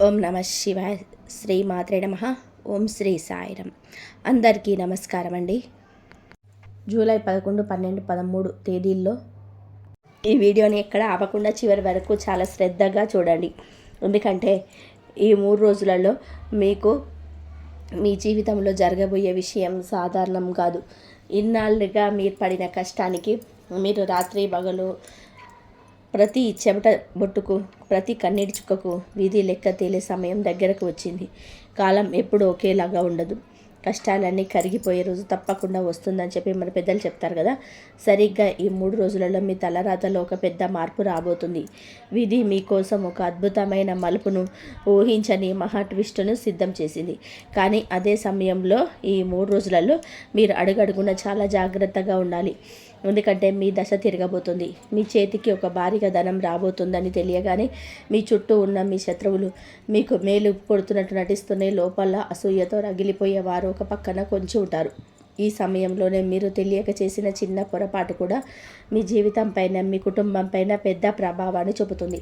ఓం నమ శివాయ. శ్రీ మాత్రే నమ. ఓం శ్రీ సాయిరం. అందరికీ నమస్కారం అండి. జూలై 11, 12, 13 తేదీల్లో ఈ వీడియోని ఎక్కడ ఆపకుండా చివరి వరకు చాలా శ్రద్ధగా చూడండి. ఎందుకంటే ఈ 3 రోజులలో మీకు మీ జీవితంలో జరగబోయే విషయం సాధారణం కాదు. ఇన్నాళ్ళుగా మీరు పడిన కష్టానికి మీరు రాత్రి పగలు ప్రతి చెమట బొట్టుకు, ప్రతి కన్నీటి చుక్కకు వీధి లెక్క తేలే సమయం దగ్గరకు వచ్చింది. కాలం ఎప్పుడూ ఒకేలాగా ఉండదు. కష్టాలన్నీ కరిగిపోయే రోజు తప్పకుండా వస్తుందని చెప్పి మన పెద్దలు చెప్తారు కదా. సరిగ్గా ఈ 3 రోజులలో మీ తలరాతలో ఒక పెద్ద మార్పు రాబోతుంది. విధి మీకోసం ఒక అద్భుతమైన మలుపును, ఊహించని మహా ట్విస్టును సిద్ధం చేసింది. కానీ అదే సమయంలో ఈ 3 రోజులలో మీరు అడుగడుగున చాలా జాగ్రత్తగా ఉండాలి. ఎందుకంటే మీ దశ తిరగబోతుంది. మీ చేతికి ఒక భారీగా ధనం రాబోతుందని తెలియగానే మీ చుట్టూ ఉన్న మీ శత్రువులు మీకు మేలు కొడుతున్నట్టు నటిస్తూనే లోపల అసూయతో రగిలిపోయేవారు ఒక పక్కన కొంచెం ఉంటారు. ఈ సమయంలోనే మీరు తెలియక చేసిన చిన్న పొరపాటు కూడా మీ జీవితం పైన, మీ కుటుంబం పైన పెద్ద ప్రభావాన్ని చూపుతుంది.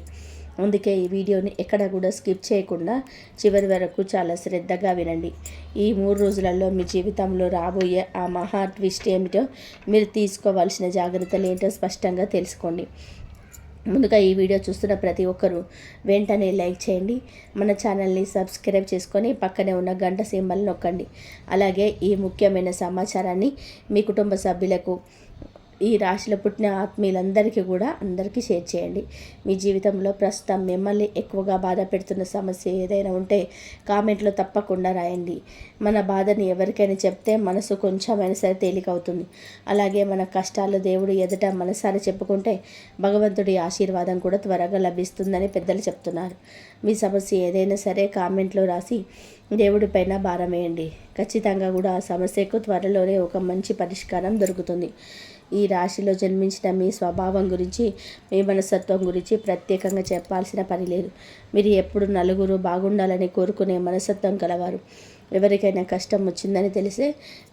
అందుకే ఈ వీడియోని ఎక్కడ కూడా స్కిప్ చేయకుండా చివరి వరకు చాలా శ్రద్ధగా వినండి. ఈ 3 రోజులలో మీ జీవితంలో రాబోయే ఆ మహా ట్విస్ట్ ఏమిటో, మీరు తీసుకోవాల్సిన జాగ్రత్తలు ఏంటో స్పష్టంగా తెలుసుకోండి. ముందుగా ఈ వీడియో చూస్తున్న ప్రతి ఒక్కరూ వెంటనే లైక్ చేయండి. మన ఛానల్ని సబ్స్క్రైబ్ చేసుకొని పక్కనే ఉన్న గంట సింబల్ నొక్కండి. అలాగే ఈ ముఖ్యమైన సమాచారాన్ని మీ కుటుంబ సభ్యులకు, ఈ రాశిలో పుట్టిన ఆత్మీయులందరికీ కూడా అందరికీ షేర్ చేయండి. మీ జీవితంలో ప్రస్తుతం మిమ్మల్ని ఎక్కువగా బాధ పెడుతున్న సమస్య ఏదైనా ఉంటే కామెంట్లో తప్పకుండా రాయండి. మన బాధని ఎవరికైనా చెప్తే మనసు కొంచెమైనా సరే తేలికవుతుంది. అలాగే మన కష్టాలు దేవుడు ఎదుట మనసారి చెప్పుకుంటే భగవంతుడి ఆశీర్వాదం కూడా త్వరగా లభిస్తుందని పెద్దలు చెప్తున్నారు. మీ సమస్య ఏదైనా సరే కామెంట్లో రాసి దేవుడి పైన భారం వేయండి. ఖచ్చితంగా కూడా ఆ సమస్యకు త్వరలోనే ఒక మంచి పరిష్కారం దొరుకుతుంది. ఈ రాశిలో జన్మించిన మీ స్వభావం గురించి, మీ మనస్తత్వం గురించి ప్రత్యేకంగా చెప్పాల్సిన పని లేదు. మీరు ఎప్పుడు నలుగురు బాగుండాలని కోరుకునే మనస్తత్వం కలవారు. ఎవరికైనా కష్టం వచ్చిందని తెలిసే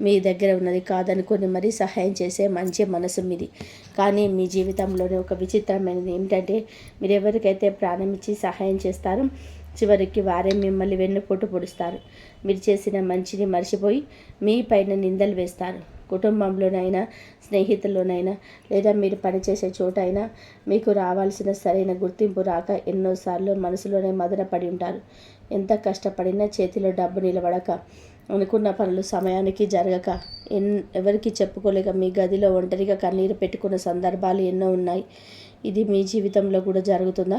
మీ దగ్గర ఉన్నది కాదనుకొని మరీ సహాయం చేసే మంచి మనసు మీది. కానీ మీ జీవితంలోనే ఒక విచిత్రమైనది ఏమిటంటే, మీరు ఎవరికైతే ప్రాణం ఇచ్చి సహాయం చేస్తారో చివరికి వారే మిమ్మల్ని వెన్నుపోటు పొడుస్తారు. మీరు చేసిన మంచిని మర్చిపోయి మీ పైన నిందలు వేస్తారు. కుటుంబంలోనైనా, స్నేహితుల్లోనైనా, లేదా మీరు పనిచేసే చోటైనా మీకు రావాల్సిన సరైన గుర్తింపు రాక ఎన్నోసార్లు మనసులోనే మదనపడి ఉంటారు. ఎంత కష్టపడినా చేతిలో డబ్బు నిలబడక, అనుకున్న పనులు సమయానికి జరగక, ఎవరికి చెప్పుకోలేక మీ గదిలో ఒంటరిగా కన్నీరు పెట్టుకున్న సందర్భాలు ఎన్నో ఉన్నాయి. ఇది మీ జీవితంలో కూడా జరుగుతుందా?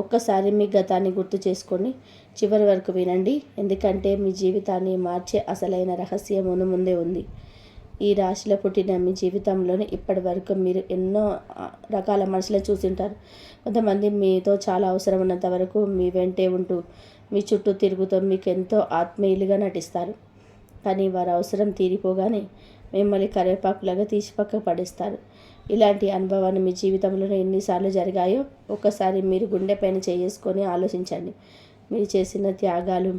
ఒక్కసారి మీ గతాన్ని గుర్తు చేసుకొని చివరి వరకు వినండి. ఎందుకంటే మీ జీవితాన్ని మార్చే అసలైన రహస్యం ముందే ఉంది. ఈ రాశిలో పుట్టిన మీ జీవితంలోనే ఇప్పటి వరకు మీరు ఎన్నో రకాల మనుషులను చూసింటారు. కొంతమంది మీతో చాలా అవసరం ఉన్నంత వరకు మీ వెంటే ఉంటూ, మీ చుట్టూ తిరుగుతూ మీకు ఎంతో ఆత్మీయులుగా నటిస్తారు. కానీ వారి అవసరం తీరిపోగానే మిమ్మల్ని కరివేపాకులాగా తీసి పక్క పడేస్తారు. ఇలాంటి అనుభవాన్ని మీ జీవితంలో ఎన్నిసార్లు జరిగాయో ఒక్కసారి మీరు గుండెపైన చేసుకొని ఆలోచించండి. మీరు చేసిన త్యాగాలు,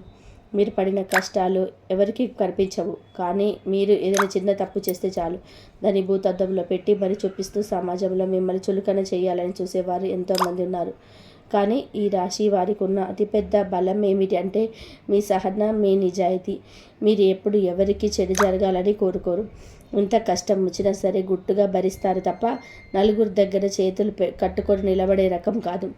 మీరు పడిన కష్టాలు ఎవరికి కనిపించవు. కానీ మీరు ఏదైనా చిన్న తప్పు చేస్తే చాలు దాన్ని భూతద్దంలో పెట్టి మరి చూపిస్తూ సమాజంలో మిమ్మల్ని చులకన చేయాలని చూసేవారు ఎంతోమంది ఉన్నారు. కానీ ఈ రాశి వారికి ఉన్న అతిపెద్ద బలం ఏమిటి అంటే మీ సహన, మీ నిజాయితీ. మీరు ఎప్పుడు ఎవరికి చెడు జరగాలని కోరుకోరు. ఎంత కష్టం వచ్చినా సరే గుట్టుగా భరిస్తారు తప్ప నలుగురు దగ్గర చేతులు కట్టుకొని నిలబడే రకం కాదు.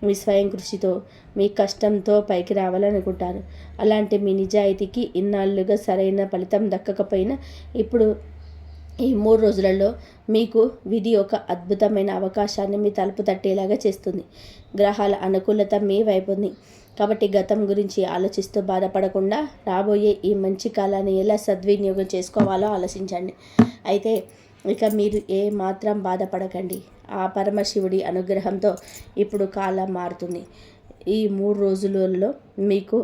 మీ స్వయం కృషితో, మీ కష్టంతో పైకి రావాలనుకుంటారు. అలాంటి మీ నిజాయితీకి ఇన్నాళ్ళుగా సరైన ఫలితం దక్కకపోయినా ఇప్పుడు ఈ 3 రోజులలో మీకు విధి ఒక అద్భుతమైన అవకాశాన్ని మీ తలుపు తట్టేలాగా చేస్తుంది. గ్రహాల అనుకూలత మీ వైపు ఉంది. కాబట్టి గతం గురించి ఆలోచిస్తూ బాధపడకుండా రాబోయే ఈ మంచి కాలాన్ని ఎలా సద్వినియోగం చేసుకోవాలో ఆలోచించండి. అయితే ఇక మీరు ఏ మాత్రం బాధపడకండి. ఆ పరమశివుడి అనుగ్రహంతో ఇప్పుడు కాలం మారుతుంది. ఈ 3 రోజులలో మీకు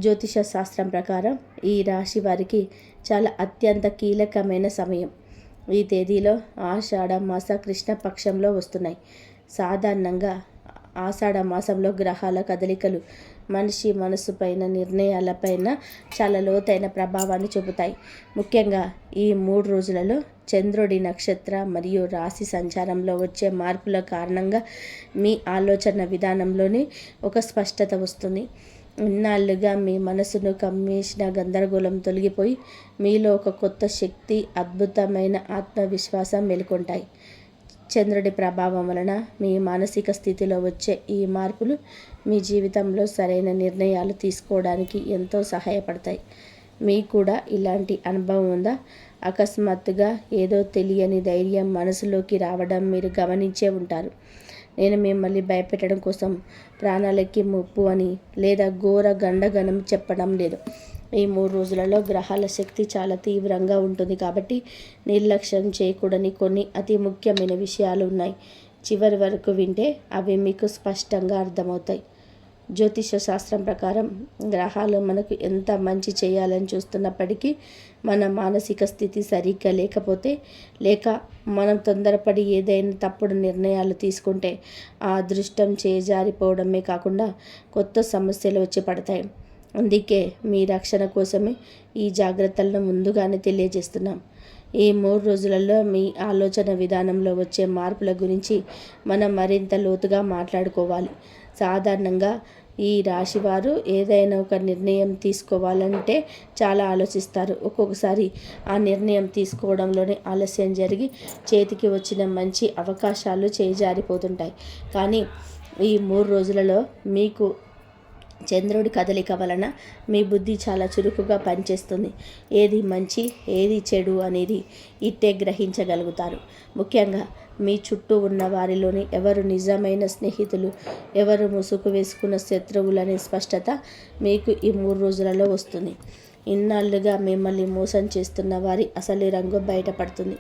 జ్యోతిష శాస్త్రం ప్రకారం ఈ రాశి వారికి చాలా అత్యంత కీలకమైన సమయం. ఈ తేదీలో ఆషాఢ మాస కృష్ణ పక్షంలో వస్తున్నాయి. సాధారణంగా ఆషాఢ మాసంలో గ్రహాల కదలికలు మనిషి మనసుపైన నిర్ణయాలపైన చాలా లోతైన ప్రభావాన్ని చూపుతాయి. ముఖ్యంగా ఈ 3 రోజులలో చంద్రుడి నక్షత్ర మరియు రాశి సంచారంలో వచ్చే మార్పుల కారణంగా మీ ఆలోచన విధానంలోనే ఒక స్పష్టత వస్తుంది. ఇన్నాళ్ళుగా మీ మనసును కమ్మేసిన గందరగోళం తొలగిపోయి మీలో ఒక కొత్త శక్తి, అద్భుతమైన ఆత్మవిశ్వాసం మేలుకొంటాయి. చంద్రుడి ప్రభావం వలన మీ మానసిక స్థితిలో వచ్చే ఈ మార్పులు మీ జీవితంలో సరైన నిర్ణయాలు తీసుకోవడానికి ఎంతో సహాయపడతాయి. మీకు కూడా ఇలాంటి అనుభవం ఉందా? అకస్మాత్తుగా ఏదో తెలియని ధైర్యం మనసులోకి రావడం మీరు గమనించే ఉంటారు. నేను మిమ్మల్ని భయపెట్టడం కోసం ప్రాణాలకి ముప్పు అని లేదా ఘోర గండగనం చెప్పడం లేదు. ఈ 3 రోజులలో గ్రహాల శక్తి చాలా తీవ్రంగా ఉంటుంది కాబట్టి నిర్లక్ష్యం చేయకూడని కొన్ని అతి ముఖ్యమైన విషయాలు ఉన్నాయి. చివరి వరకు వింటే అవి మీకు స్పష్టంగా అర్థమవుతాయి. జ్యోతిష శాస్త్రం ప్రకారం గ్రహాలు మనకు ఎంత మంచి చేయాలని చూస్తున్నప్పటికీ మన మానసిక స్థితి సరిగ్గా లేకపోతే, లేక మనం తొందరపడి ఏదైనా తప్పుడు నిర్ణయాలు తీసుకుంటే ఆ అదృష్టం చేజారిపోవడమే కాకుండా కొత్త సమస్యలు వచ్చి పడతాయి. అందుకే మీ రక్షణ కోసమే ఈ జాగ్రత్తలను ముందుగానే తెలియజేస్తున్నాం. ఈ 3 రోజులలో మీ ఆలోచన విధానంలో వచ్చే మార్పుల గురించి మనం మరింత లోతుగా మాట్లాడుకోవాలి. సాధారణంగా ఈ రాశివారు ఏదైనా ఒక నిర్ణయం తీసుకోవాలంటే చాలా ఆలోచిస్తారు. ఒక్కొక్కసారి ఆ నిర్ణయం తీసుకోవడంలోనే ఆలస్యం జరిగి చేతికి వచ్చిన మంచి అవకాశాలు చేజారిపోతుంటాయి. కానీ ఈ 3 రోజులలో మీకు చంద్రుడి కదలిక వలన మీ బుద్ధి చాలా చురుకుగా పనిచేస్తుంది. ఏది మంచి, ఏది చెడు అనేది ఇట్టే గ్రహించగలుగుతారు. ముఖ్యంగా మీ చుట్టూ ఉన్న వారిలోని ఎవరు నిజమైన స్నేహితులు, ఎవరు ముసుగు వేసుకున్న శత్రువులనే స్పష్టత మీకు ఈ 3 రోజులలో వస్తుంది. ఇన్నాళ్ళుగా మిమ్మల్ని మోసం చేస్తున్న వారి అసలు రంగు బయటపడుతుంది.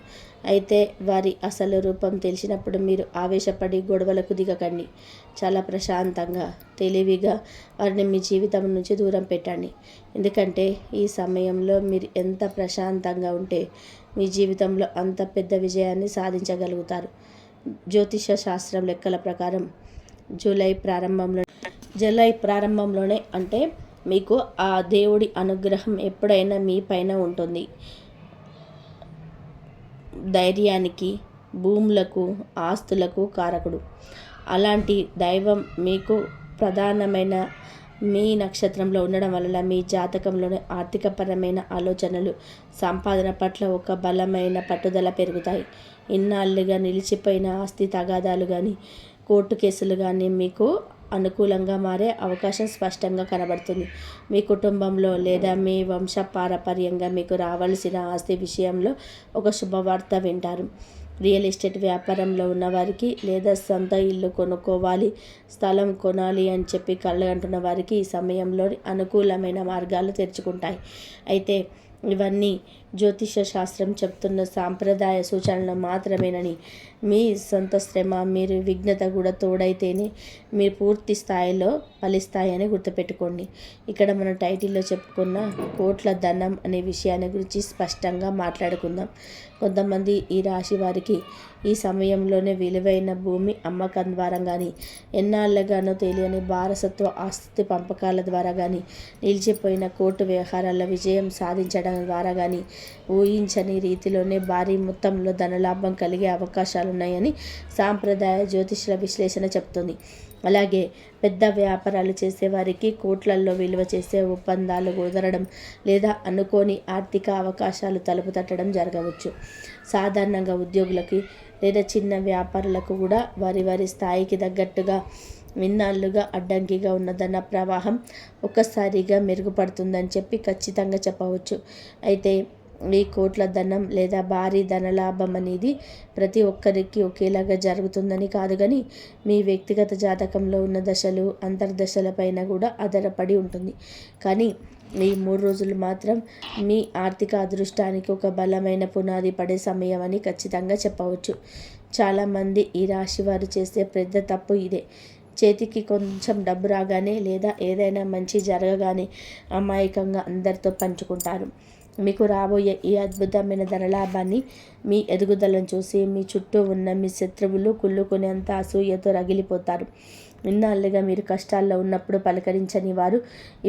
అయితే వారి అసలు రూపం తెలిసినప్పుడు మీరు ఆవేశపడి గొడవలకు దిగకండి. చాలా ప్రశాంతంగా, తెలివిగా వారిని మీ జీవితం నుంచి దూరం పెట్టండి. ఎందుకంటే ఈ సమయంలో మీరు ఎంత ప్రశాంతంగా ఉంటే మీ జీవితంలో అంత పెద్ద విజయాన్ని సాధించగలుగుతారు. జ్యోతిష శాస్త్రం లెక్కల ప్రకారం జూలై ప్రారంభంలోనే అంటే మీకు ఆ దేవుడి అనుగ్రహం ఎప్పుడైనా మీ పైన ఉంటుంది. ధైర్యానికి, భూములకు, ఆస్తులకు కారకుడు. అలాంటి దైవం మీకు ప్రధానమైన మీ నక్షత్రంలో ఉండడం వల్ల మీ జాతకంలోని ఆర్థికపరమైన ఆలోచనలు, సంపాదన పట్ల ఒక బలమైన పట్టుదల పెరుగుతాయి. ఇన్నాళ్ళుగా నిలిచిపోయిన ఆస్తి తగాదాలు కానీ, కోర్టు కేసులు కానీ మీకు అనుకూలంగా మారే అవకాశం స్పష్టంగా కనబడుతుంది. మీ కుటుంబంలో లేదా మీ వంశపారపర్యంగా మీకు రావాల్సిన ఆస్తి విషయంలో ఒక శుభవార్త వింటారు. రియల్ ఎస్టేట్ వ్యాపారంలో ఉన్నవారికి లేదా సొంత ఇల్లు కొనుక్కోవాలి, స్థలం కొనాలి అని చెప్పి కళ్ళగంటున్న వారికి ఈ సమయంలో అనుకూలమైన మార్గాలు తెరుచుకుంటాయి. అయితే ఇవన్నీ జ్యోతిష శాస్త్రం చెప్తున్న సాంప్రదాయ సూచనలు మాత్రమేనని, మీ సొంత శ్రమ, మీరు విఘ్నత కూడా తోడైతేనే మీరు పూర్తి స్థాయిలో ఫలిస్తాయని గుర్తుపెట్టుకోండి. ఇక్కడ మన టైటిల్లో చెప్పుకున్న కోట్ల ధనం అనే విషయాన్ని గురించి స్పష్టంగా మాట్లాడుకుందాం. కొంతమంది ఈ రాశి వారికి ఈ సమయంలోనే విలువైన భూమి అమ్మకం ద్వారా కానీ, ఎన్నాళ్ళగానో తెలియని వారసత్వ ఆస్తి పంపకాల ద్వారా కానీ, నిలిచిపోయిన కోర్టు వ్యవహారాల విజయం సాధించడం ద్వారా కానీ, ఊహించని రీతిలోనే భారీ మొత్తంలో ధనలాభం కలిగే అవకాశాలున్నాయని సాంప్రదాయ జ్యోతిషుల విశ్లేషణ చెప్తుంది. అలాగే పెద్ద వ్యాపారాలు చేసేవారికి కోట్లల్లో విలువ చేసే ఒప్పందాలు కుదరడం లేదా అనుకోని ఆర్థిక అవకాశాలు తలుపు తట్టడం జరగవచ్చు. సాధారణంగా ఉద్యోగులకి లేదా చిన్న వ్యాపారులకు కూడా వారి స్థాయికి తగ్గట్టుగా ఇన్నాళ్ళుగా అడ్డంకిగా ఉన్న ధన ప్రవాహం ఒక్కసారిగా మెరుగుపడుతుందని చెప్పి ఖచ్చితంగా చెప్పవచ్చు. అయితే ఈ కోట్ల ధనం లేదా భారీ ధనలాభం అనేది ప్రతి ఒక్కరికి ఒకేలాగా జరుగుతుందని కాదు, కానీ మీ వ్యక్తిగత జాతకంలో ఉన్న దశలు, అంతర్దశలపైన కూడా ఆధారపడి ఉంటుంది. కానీ ఈ 3 రోజులు మాత్రం మీ ఆర్థిక అదృష్టానికి ఒక బలమైన పునాది పడే సమయం అని ఖచ్చితంగా చెప్పవచ్చు. చాలామంది ఈ రాశి వారు చేసే పెద్ద తప్పు ఇదే. చేతికి కొంచెం డబ్బు రాగానే లేదా ఏదైనా మంచి జరగగానే అమాయకంగా అందరితో పంచుకుంటారు. మీకు రాబోయే ఈ అద్భుతమైన ధనలాభాన్ని, మీ ఎదుగుదలను చూసి మీ చుట్టూ ఉన్న మీ శత్రువులు కుళ్ళుకునేంత అసూయతో రగిలిపోతారు. ఇన్నాళ్ళుగా మీరు కష్టాల్లో ఉన్నప్పుడు పలకరించని వారు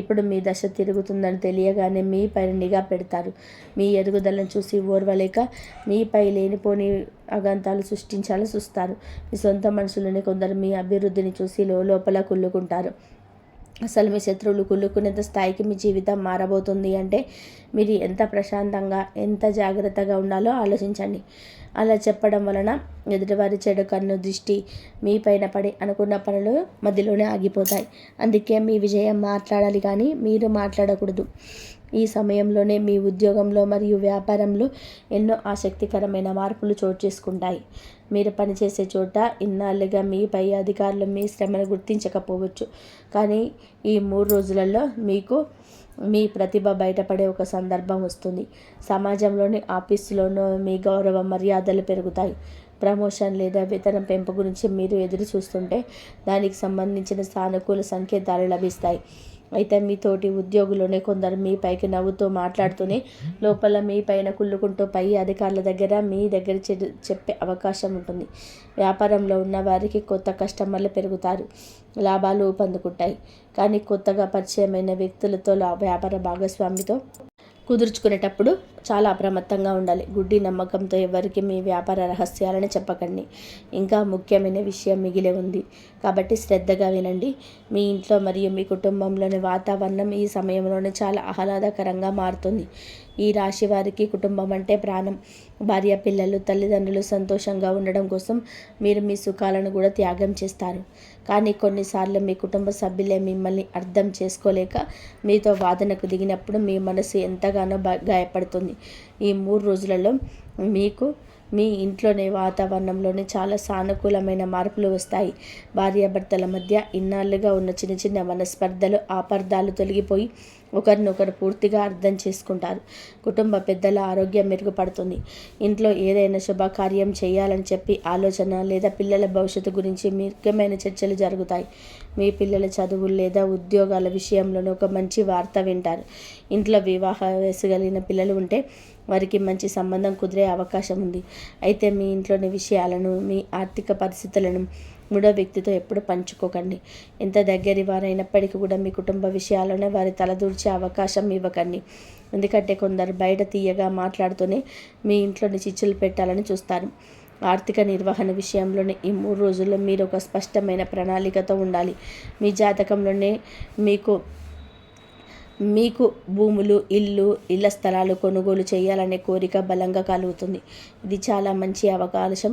ఇప్పుడు మీ దశ తిరుగుతుందని తెలియగానే మీ పైన నిఘా పెడతారు. మీ ఎదుగుదలను చూసి ఓర్వలేక మీపై లేనిపోని అగంతాలు సృష్టించాలని చూస్తారు. మీ సొంత మనుషులని కొందరు మీ అభివృద్ధిని చూసి లోపల కుళ్ళుకుంటారు. అసలు మీ శత్రువులు కుళ్ళుకునేంత స్థాయికి మీ జీవితం మారబోతుంది అంటే మీరు ఎంత ప్రశాంతంగా ఎంత జాగ్రత్తగా ఉండాలో ఆలోచించండి. అలా చెప్పడం వలన ఎదుటివారి చెడు కన్ను దృష్టి మీ పైన పడి అనుకున్న పనులు మధ్యలోనే ఆగిపోతాయి. అందుకే మీ విజయం మాట్లాడాలి కానీ మీరు మాట్లాడకూడదు. ఈ సమయంలోనే మీ ఉద్యోగంలో మరియు వ్యాపారంలో ఎన్నో ఆసక్తికరమైన మార్పులు చోటు చేసుకుంటాయి. మీరు పనిచేసే చోట ఇన్నాళ్ళుగా మీ పై అధికారులు మీ శ్రమను గుర్తించకపోవచ్చు. కానీ ఈ 3 రోజులలో మీకు మీ ప్రతిభ బయటపడే ఒక సందర్భం వస్తుంది. సమాజంలోని ఆఫీసులోనూ మీ గౌరవ మర్యాదలు పెరుగుతాయి. ప్రమోషన్ లేదా వేతనం పెంపు గురించి మీరు ఎదురు చూస్తుంటే దానికి సంబంధించిన సానుకూల సంకేతాలు లభిస్తాయి. అయితే మీ తోటి ఉద్యోగులోనే కొందరు మీ పైకి నవ్వుతూ మాట్లాడుతూనే లోపల మీ పైన కుళ్ళుకుంటూ పై అధికారుల దగ్గర మీ దగ్గర చెప్పే అవకాశం ఉంటుంది. వ్యాపారంలో ఉన్న వారికి కొత్త కస్టమర్లు పెరుగుతారు, లాభాలు ఊపందుకుంటాయి. కానీ కొత్తగా పరిచయమైన వ్యక్తులతో వ్యాపార భాగస్వామితో కుదుర్చుకునేటప్పుడు చాలా అప్రమత్తంగా ఉండాలి. గుడ్డి నమ్మకంతో ఎవరికి మీ వ్యాపార రహస్యాలను చెప్పకండి. ఇంకా ముఖ్యమైన విషయం మిగిలే ఉంది కాబట్టి శ్రద్ధగా వినండి. మీ ఇంట్లో మరియు మీ కుటుంబంలోని వాతావరణం ఈ సమయంలోనే చాలా ఆహ్లాదకరంగా మారుతుంది. ఈ రాశి వారికి కుటుంబం అంటే ప్రాణం. భార్య, పిల్లలు, తల్లిదండ్రులు సంతోషంగా ఉండడం కోసం మీరు మీ సుఖాలను కూడా త్యాగం చేస్తారు. కానీ కొన్నిసార్లు మీ కుటుంబ సభ్యులే మిమ్మల్ని అర్థం చేసుకోలేక మీతో వాదనకు దిగినప్పుడు మీ మనసు ఎంతగానో గాయపడుతుంది. ఈ 3 రోజులలో మీకు మీ ఇంట్లోని వాతావరణంలోనే చాలా సానుకూలమైన మార్పులు వస్తాయి. భార్యాభర్తల మధ్య ఇన్నాళ్ళుగా ఉన్న చిన్న చిన్న మనస్పర్ధలు, అపార్థాలు తొలగిపోయి ఒకరినొకరు పూర్తిగా అర్థం చేసుకుంటారు. కుటుంబ పెద్దల ఆరోగ్యం మెరుగుపడుతుంది. ఇంట్లో ఏదైనా శుభకార్యం చేయాలని చెప్పి ఆలోచన లేదా పిల్లల భవిష్యత్తు గురించి ముఖ్యమైన చర్చలు జరుగుతాయి. మీ పిల్లల చదువులు లేదా ఉద్యోగాల విషయంలోనే ఒక మంచి వార్త వింటారు. ఇంట్లో వివాహ వయసు కలిగిన పిల్లలు ఉంటే వారికి మంచి సంబంధం కుదిరే అవకాశం ఉంది. అయితే మీ ఇంట్లోని విషయాలను, మీ ఆర్థిక పరిస్థితులను మూడో వ్యక్తితో ఎప్పుడు పంచుకోకండి. ఎంత దగ్గరి వారైనప్పటికీ కూడా మీ కుటుంబ విషయాల్లోనే వారి తలదూర్చే అవకాశం ఇవ్వకండి. ఎందుకంటే కొందరు బయట తీయగా మాట్లాడుతూనే మీ ఇంట్లోని చిచ్చులు పెట్టాలని చూస్తారు. ఆర్థిక నిర్వహణ విషయంలోనే ఈ 3 రోజుల్లో మీరు ఒక స్పష్టమైన ప్రణాళికతో ఉండాలి. మీ జాతకంలోనే మీకు భూములు, ఇళ్ల స్థలాలు కొనుగోలు చేయాలనే కోరిక బలంగా కలుగుతుంది. ఇది చాలా మంచి అవకాశం.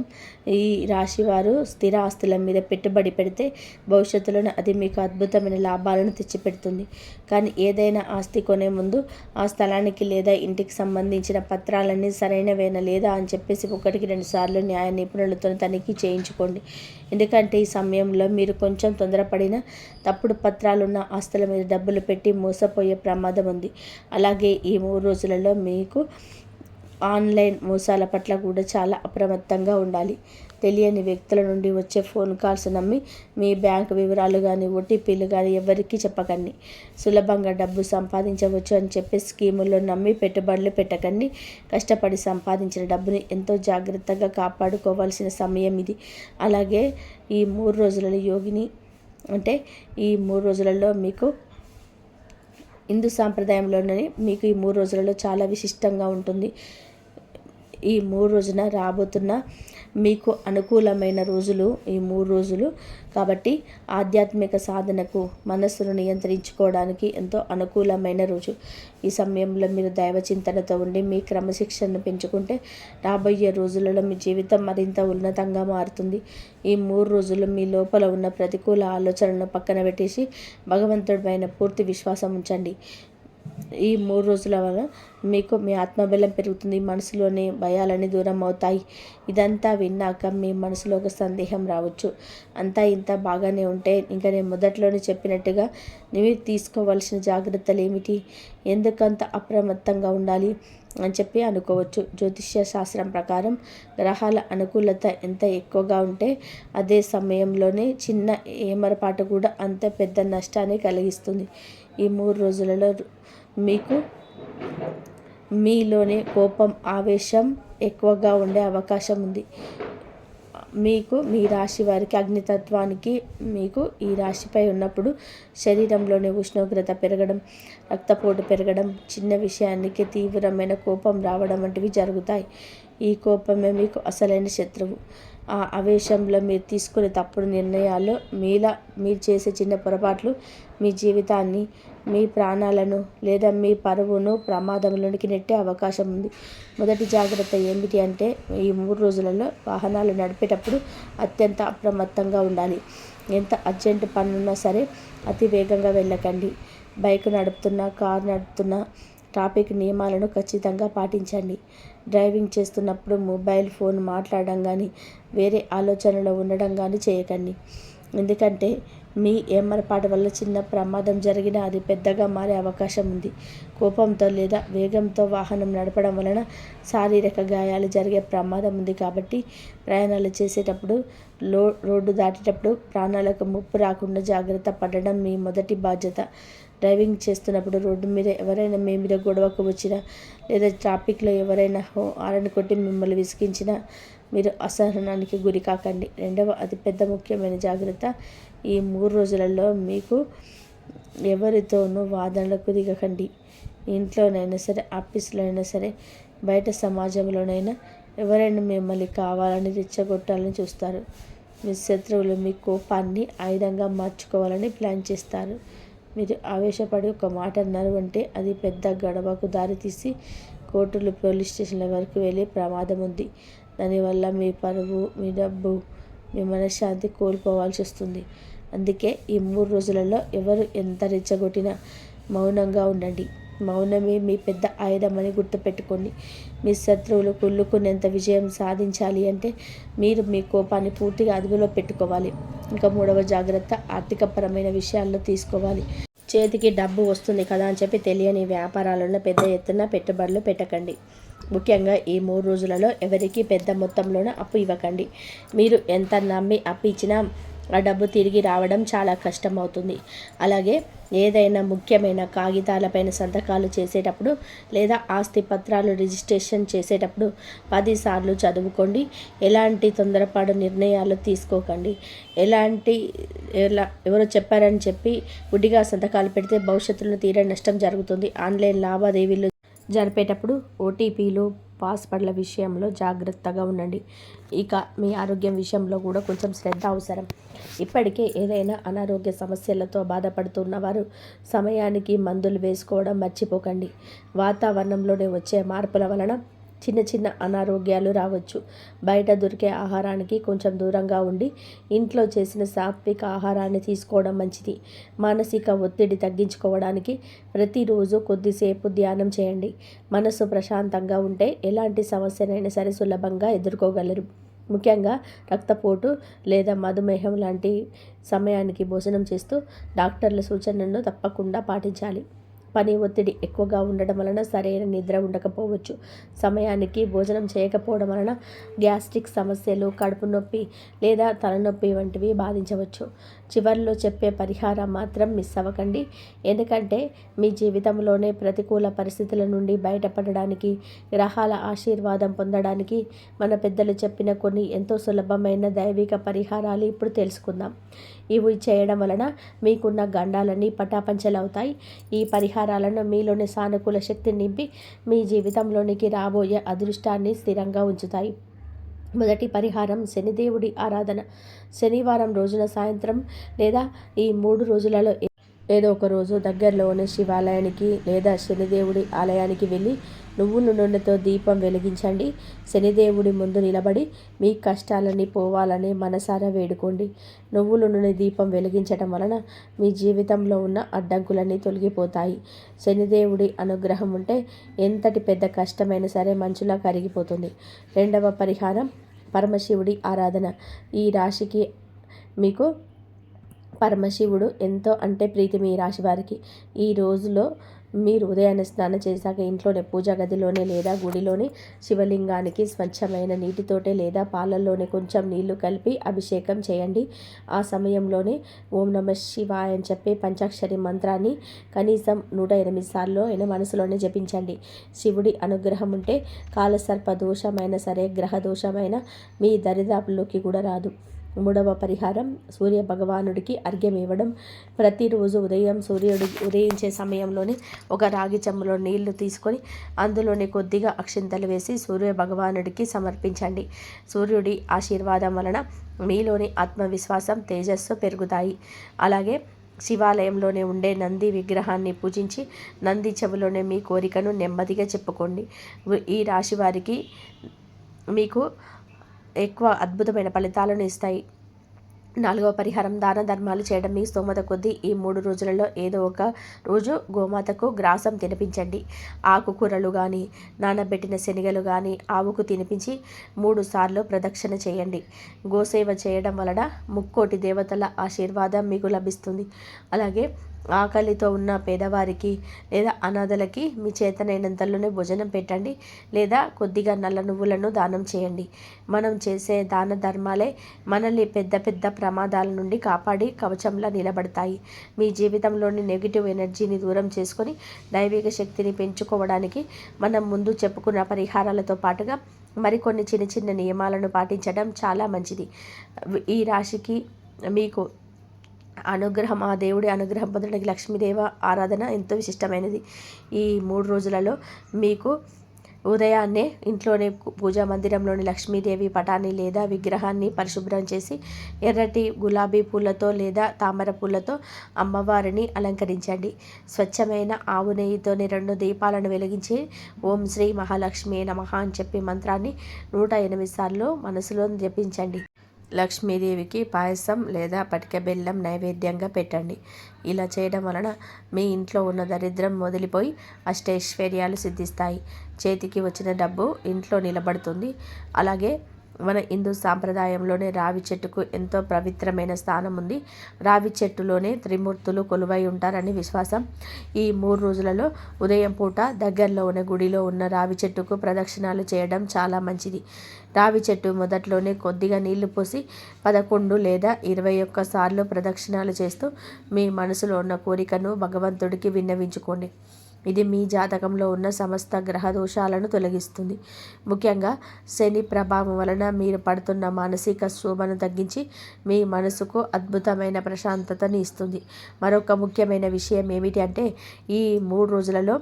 ఈ రాశివారు స్థిర ఆస్తుల మీద పెట్టుబడి పెడితే భవిష్యత్తులో అది మీకు అద్భుతమైన లాభాలను తెచ్చిపెడుతుంది. కానీ ఏదైనా ఆస్తి కొనే ముందు ఆ స్థలానికి లేదా ఇంటికి సంబంధించిన పత్రాలన్నీ సరైనవేనా లేదా అని చెప్పేసి 1-2 సార్లు న్యాయ నిపుణులతో తనిఖీ చేయించుకోండి. ఎందుకంటే ఈ సమయంలో మీరు కొంచెం తొందరపడిన తప్పుడు పత్రాలున్న ఆస్తుల మీద డబ్బులు పెట్టి మోసపోయే ప్రమాదం ఉంది. అలాగే ఈ 3 రోజులలో మీకు ఆన్లైన్ మోసాల పట్ల కూడా చాలా అప్రమత్తంగా ఉండాలి. తెలియని వ్యక్తుల నుండి వచ్చే ఫోన్ కాల్స్ నమ్మి మీ బ్యాంక్ వివరాలు కానీ ఓటీపీలు కానీ ఎవరికీ చెప్పకండి. సులభంగా డబ్బు సంపాదించవచ్చు అని చెప్పి స్కీముల్లో నమ్మి పెట్టుబడులు పెట్టకండి. కష్టపడి సంపాదించిన డబ్బుని ఎంతో జాగ్రత్తగా కాపాడుకోవాల్సిన సమయం ఇది. అలాగే ఈ 3 రోజులలో ఈ 3 రోజులలో మీకు హిందూ సాంప్రదాయంలోనే మీకు ఈ 3 రోజులలో చాలా విశిష్టంగా ఉంటుంది. ఈ 3 రోజున రాబోతున్న మీకు అనుకూలమైన రోజులు ఈ 3 రోజులు కాబట్టి ఆధ్యాత్మిక సాధనకు, మనస్సును నియంత్రించుకోవడానికి ఎంతో అనుకూలమైన రోజు. ఈ సమయంలో మీరు దైవ చింతనతో ఉండి మీ క్రమశిక్షణను పెంచుకుంటే రాబోయే రోజులలో మీ జీవితం మరింత ఉన్నతంగా మారుతుంది. ఈ 3 రోజులు మీ లోపల ఉన్న ప్రతికూల ఆలోచనలను పక్కన పెట్టేసి భగవంతుడిపైన పూర్తి విశ్వాసం ఉంచండి. ఈ 3 రోజుల వల్ల మీకు మీ ఆత్మబలం పెరుగుతుంది. మనసులోని భయాలన్నీ దూరం అవుతాయి. ఇదంతా విన్నాక మీ మనసులో ఒక సందేహం రావచ్చు. అంతా ఇంత బాగానే ఉంటే ఇంకా నేను మొదట్లోనే చెప్పినట్టుగా మీరు తీసుకోవాల్సిన జాగ్రత్తలు ఏమిటి, ఎందుకంత అప్రమత్తంగా ఉండాలి అని చెప్పి అనుకోవచ్చు. జ్యోతిష్య శాస్త్రం ప్రకారం గ్రహాల అనుకూలత ఎంత ఎక్కువగా ఉంటే అదే సమయంలోనే చిన్న ఏమరపాటు కూడా అంత పెద్ద నష్టాన్ని కలిగిస్తుంది. ఈ 3 రోజులలో మీకు మీలోనే కోపం, ఆవేశం ఎక్కువగా ఉండే అవకాశం ఉంది. మీకు మీ రాశి వారికి అగ్నితత్వానికి మీకు ఈ రాశిపై ఉన్నప్పుడు శరీరంలోని ఉష్ణోగ్రత పెరగడం, రక్తపోటు పెరగడం, చిన్న విషయానికి తీవ్రమైన కోపం రావడం వంటివి జరుగుతాయి. ఈ కోపమే మీకు అసలైన శత్రువు. ఆ ఆవేశంలో మీరు తీసుకునే తప్పుడు నిర్ణయాలు, మీరు చేసే చిన్న పొరపాట్లు మీ జీవితాన్ని, మీ ప్రాణాలను లేదా మీ పరువును ప్రమాదంలోనికి నెట్టే అవకాశం ఉంది. మొదటి జాగ్రత్త ఏమిటి అంటే, ఈ 3 రోజులలో వాహనాలు నడిపేటప్పుడు అత్యంత అప్రమత్తంగా ఉండాలి. ఎంత అర్జెంటు పనున్నా సరే అతి వేగంగా వెళ్ళకండి. బైక్ నడుపుతున్నా, కారు నడుపుతున్నా ట్రాఫిక్ నియమాలను ఖచ్చితంగా పాటించండి. డ్రైవింగ్ చేస్తున్నప్పుడు మొబైల్ ఫోన్ మాట్లాడడం కానీ, వేరే ఆలోచనలో ఉండడం కానీ చేయకండి. ఎందుకంటే మీ ఏమరపాటు వల్ల చిన్న ప్రమాదం జరిగినా అది పెద్దగా మారే అవకాశం ఉంది. కోపంతో లేదా వేగంతో వాహనం నడపడం వలన శారీరక గాయాలు జరిగే ప్రమాదం ఉంది. కాబట్టి ప్రయాణాలు చేసేటప్పుడు, రోడ్డు దాటేటప్పుడు ప్రాణాలకు ముప్పు రాకుండా జాగ్రత్త పడడం మీ మొదటి బాధ్యత. డ్రైవింగ్ చేస్తున్నప్పుడు రోడ్డు మీద ఎవరైనా మీ మీద గొడవకు వచ్చినా లేదా ట్రాఫిక్లో ఎవరైనా హారన్ కొట్టి మిమ్మల్ని విసిగించినా మీరు అసహనానికి గురి కాకండి. రెండవ అతిపెద్ద ముఖ్యమైన జాగ్రత్త, ఈ 3 రోజులలో మీకు ఎవరితోనూ వాదనలకు దిగకండి. ఇంట్లోనైనా సరే, ఆఫీస్లో అయినా సరే, బయట సమాజంలోనైనా ఎవరైనా మిమ్మల్ని కావాలని రెచ్చగొట్టాలని చూస్తారు. మీ శత్రువులు మీ కోపాన్ని ఆయుధంగా మార్చుకోవాలని ప్లాన్ చేస్తారు. మీరు ఆవేశపడి ఒక మాట అన్నారు అంటే అది పెద్ద గొడవకు దారితీసి కోర్టులు, పోలీస్ స్టేషన్ల వరకు వెళ్ళే ప్రమాదం ఉంది. దానివల్ల మీ పరువు, మీ డబ్బు, మీ మనశ్శాంతి కోల్పోవాల్సి వస్తుంది. అందుకే ఈ 3 రోజులలో ఎవరు ఎంత రెచ్చగొట్టినా మౌనంగా ఉండండి. మౌనమే మీ పెద్ద ఆయుధమని గుర్తుపెట్టుకోండి. మీ శత్రువులు కుళ్ళుకునేంత విజయం సాధించాలి అంటే మీరు మీ కోపాన్ని పూర్తిగా అదుపులో పెట్టుకోవాలి. ఇంకా 3వ జాగ్రత్త, ఆర్థికపరమైన విషయాల్లో తీసుకోవాలి. చేతికి డబ్బు వస్తుంది కదా అని చెప్పి తెలియని వ్యాపారాలలో పెద్ద ఎత్తున పెట్టుబడులు పెట్టకండి. ముఖ్యంగా ఈ 3 రోజులలో ఎవరికి పెద్ద మొత్తంలోనే అప్పు ఇవ్వకండి. మీరు ఎంత నమ్మి అప్పు ఇచ్చినా ఆ డబ్బు తిరిగి రావడం చాలా కష్టమవుతుంది. అలాగే ఏదైనా ముఖ్యమైన కాగితాలపైన సంతకాలు చేసేటప్పుడు లేదా ఆస్తి పత్రాలు రిజిస్ట్రేషన్ చేసేటప్పుడు 10 సార్లు చదువుకోండి. ఎలాంటి తొందరపాటు నిర్ణయాలు తీసుకోకండి. ఎవరో చెప్పారని చెప్పి గుడ్డిగా సంతకాలు పెడితే భవిష్యత్తులో తీరని నష్టం జరుగుతుంది. ఆన్లైన్ లావాదేవీలు జరిపేటప్పుడు ఓటీపీలు, పాస్వర్డ్ల విషయంలో జాగ్రత్తగా ఉండండి. ఇక మీ ఆరోగ్యం విషయంలో కూడా కొంచెం శ్రద్ధ అవసరం. ఇప్పటికే ఏదైనా అనారోగ్య సమస్యలతో బాధపడుతున్న వారు సమయానికి మందులు వేసుకోవడం మర్చిపోకండి. వాతావరణంలోనే వచ్చే మార్పుల వలన చిన్న చిన్న అనారోగ్యాలు రావచ్చు. బయట దొరికే ఆహారానికి కొంచెం దూరంగా ఉండి ఇంట్లో చేసిన సాత్విక ఆహారాన్ని తీసుకోవడం మంచిది. మానసిక ఒత్తిడి తగ్గించుకోవడానికి ప్రతిరోజు కొద్దిసేపు ధ్యానం చేయండి. మనసు ప్రశాంతంగా ఉంటే ఎలాంటి సమస్యనైనా సరే సులభంగా ఎదుర్కోగలరు. ముఖ్యంగా రక్తపోటు లేదా మధుమేహం లాంటి సమయానికి భోజనం చేస్తూ డాక్టర్ల సూచనలను తప్పకుండా పాటించాలి. పని ఒత్తిడి ఎక్కువగా ఉండడం వలన సరైన నిద్ర ఉండకపోవచ్చు. సమయానికి భోజనం చేయకపోవడం వలన గ్యాస్ట్రిక్ సమస్యలు, కడుపు నొప్పి లేదా తలనొప్పి వంటివి బాధించవచ్చు. చివరిలో చెప్పే పరిహారం మాత్రం మిస్ అవ్వకండి. ఎందుకంటే మీ జీవితంలోనే ప్రతికూల పరిస్థితుల నుండి బయటపడడానికి, గ్రహాల ఆశీర్వాదం పొందడానికి మన పెద్దలు చెప్పిన కొన్ని ఎంతో సులభమైన దైవిక పరిహారాలు ఇప్పుడు తెలుసుకుందాం. ఇవి చేయడం వలన మీకున్న గండాలన్నీ పటాపంచలవుతాయి. ఈ పరిహారాలను మీలోని సానుకూల శక్తిని నింపి మీ జీవితంలోనికి రాబోయే అదృష్టాన్ని స్థిరంగా ఉంచుతాయి. మొదటి పరిహారం, శనిదేవుడి ఆరాధన. శనివారం రోజున సాయంత్రం లేదా ఈ 3 రోజులలో ఏదో ఒక రోజు దగ్గరలోని శివాలయానికి లేదా శనిదేవుడి ఆలయానికి వెళ్ళి నువ్వుల నూనెతో దీపం వెలిగించండి. శనిదేవుడి ముందు నిలబడి మీ కష్టాలన్నీ పోవాలని మనసారా వేడుకోండి. నువ్వుల నూనె దీపం వెలిగించడం వలన మీ జీవితంలో ఉన్న అడ్డంకులన్నీ తొలగిపోతాయి. శనిదేవుడి అనుగ్రహం ఉంటే ఎంతటి పెద్ద కష్టమైనా సరే మంచులా కరిగిపోతుంది. రెండవ పరిహారం, పరమశివుడి ఆరాధన. ఈ రాశికి మీకు పరమశివుడు ఎంతో అంటే ప్రీతి మీ రాశి వారికి. ఈ రోజులో మీరు ఉదయాన్నే స్నానం చేశాక ఇంట్లోనే పూజా గదిలోనే లేదా గుడిలోని శివలింగానికి స్వచ్ఛమైన నీటితోటే లేదా పాలల్లోనే కొంచెం నీళ్లు కలిపి అభిషేకం చేయండి. ఆ సమయంలోనే ఓం నమ శివాయ అని చెప్పే పంచాక్షరి మంత్రాన్ని కనీసం 108 సార్లు అయినా మనసులోనే జపించండి. శివుడి అనుగ్రహం ఉంటే కాలసర్ప దోషమైనా సరే, గ్రహ దోషమైన మీ దరిదాపుల్లోకి కూడా రాదు. 3వ పరిహారం, సూర్య భగవానుడికి అర్ఘ్యం ఇవ్వడం. ప్రతిరోజు ఉదయం సూర్యుడు ఉదయించే సమయంలోనే ఒక రాగి చెంబులో నీళ్లు తీసుకొని అందులోనే కొద్దిగా అక్షింతలు వేసి సూర్య భగవానుడికి సమర్పించండి. సూర్యుడి ఆశీర్వాదం వలన మీలోని ఆత్మవిశ్వాసం, తేజస్సు పెరుగుతాయి. అలాగే శివాలయంలోనే ఉండే నంది విగ్రహాన్ని పూజించి నంది చెవులోనే మీ కోరికను నెమ్మదిగా చెప్పుకోండి. ఈ రాశి వారికి మీకు ఎక్కువ అద్భుతమైన ఫలితాలను ఇస్తాయి. 4వ పరిహారం, దాన ధర్మాలు చేయడం. మీ స్తోమత కొద్దీ ఈ 3 రోజులలో ఏదో ఒక రోజు గోమాతకు గ్రాసం తినిపించండి. ఆకుకూరలు కానీ, నానబెట్టిన శనగలు కానీ ఆవుకు తినిపించి 3 సార్లు ప్రదక్షిణ చేయండి. గోసేవ చేయడం వలన ముక్కోటి దేవతల ఆశీర్వాదం మీకు లభిస్తుంది. అలాగే ఆకలితో ఉన్న పేదవారికి లేదా అనాథలకి మీ చేతనైనంతలోనే భోజనం పెట్టండి, లేదా కొద్దిగా నల్ల నువ్వులను దానం చేయండి. మనం చేసే దాన ధర్మాలే మనల్ని పెద్ద పెద్ద ప్రమాదాల నుండి కాపాడి కవచంలా నిలబడతాయి. మీ జీవితంలోని నెగిటివ్ ఎనర్జీని దూరం చేసుకొని దైవిక శక్తిని పెంచుకోవడానికి మనం ముందు చెప్పుకున్న పరిహారాలతో పాటుగా మరికొన్ని చిన్న చిన్న నియమాలను పాటించడం చాలా మంచిది. ఈ రాశికి మీకు అనుగ్రహం, ఆ దేవుడి అనుగ్రహం పొందడానికి లక్ష్మీదేవ ఆరాధన ఎంతో విశిష్టమైనది. ఈ 3 రోజులలో మీకు ఉదయాన్నే ఇంట్లోనే పూజా మందిరంలోని లక్ష్మీదేవి పటాన్ని లేదా విగ్రహాన్ని పరిశుభ్రం చేసి ఎర్రటి గులాబీ పూలతో లేదా తామర పూలతో అమ్మవారిని అలంకరించండి. స్వచ్ఛమైన ఆవు నెయ్యితోని 2 దీపాలను వెలిగించి ఓం శ్రీ మహాలక్ష్మి నమః అని చెప్పి మంత్రాన్ని 108 సార్లు మనసులో జపించండి. లక్ష్మీదేవికి పాయసం లేదా పటిక బెల్లం నైవేద్యంగా పెట్టండి. ఇలా చేయడం వలన మీ ఇంట్లో ఉన్న దరిద్రం వదిలిపోయి అష్టైశ్వర్యాలు సిద్ధిస్తాయి. చేతికి వచ్చిన డబ్బు ఇంట్లో నిలబడుతుంది. అలాగే మన హిందూ సాంప్రదాయంలోనే రావి చెట్టుకు ఎంతో పవిత్రమైన స్థానం ఉంది. రావి చెట్టులోనే త్రిమూర్తులు కొలువై ఉంటారని విశ్వాసం. ఈ 3 రోజులలో ఉదయం పూట దగ్గరలో ఉన్న గుడిలో ఉన్న రావి చెట్టుకు ప్రదక్షిణాలు చేయడం చాలా మంచిది. రావి చెట్టు మొదట్లోనే కొద్దిగా నీళ్లు పోసి 11 లేదా 21 సార్లు ప్రదక్షిణాలు చేస్తూ మీ మనసులో ఉన్న కోరికను భగవంతుడికి విన్నవించుకోండి. ఇది మీ జాతకంలో ఉన్న సమస్త గ్రహ దోషాలను తొలగిస్తుంది. ముఖ్యంగా శని ప్రభావం వలన మీరు పడుతున్న మానసిక శోభను తగ్గించి మీ మనసుకు అద్భుతమైన ప్రశాంతతని ఇస్తుంది. మరొక ముఖ్యమైన విషయం ఏమిటి అంటే, ఈ 3 రోజులలో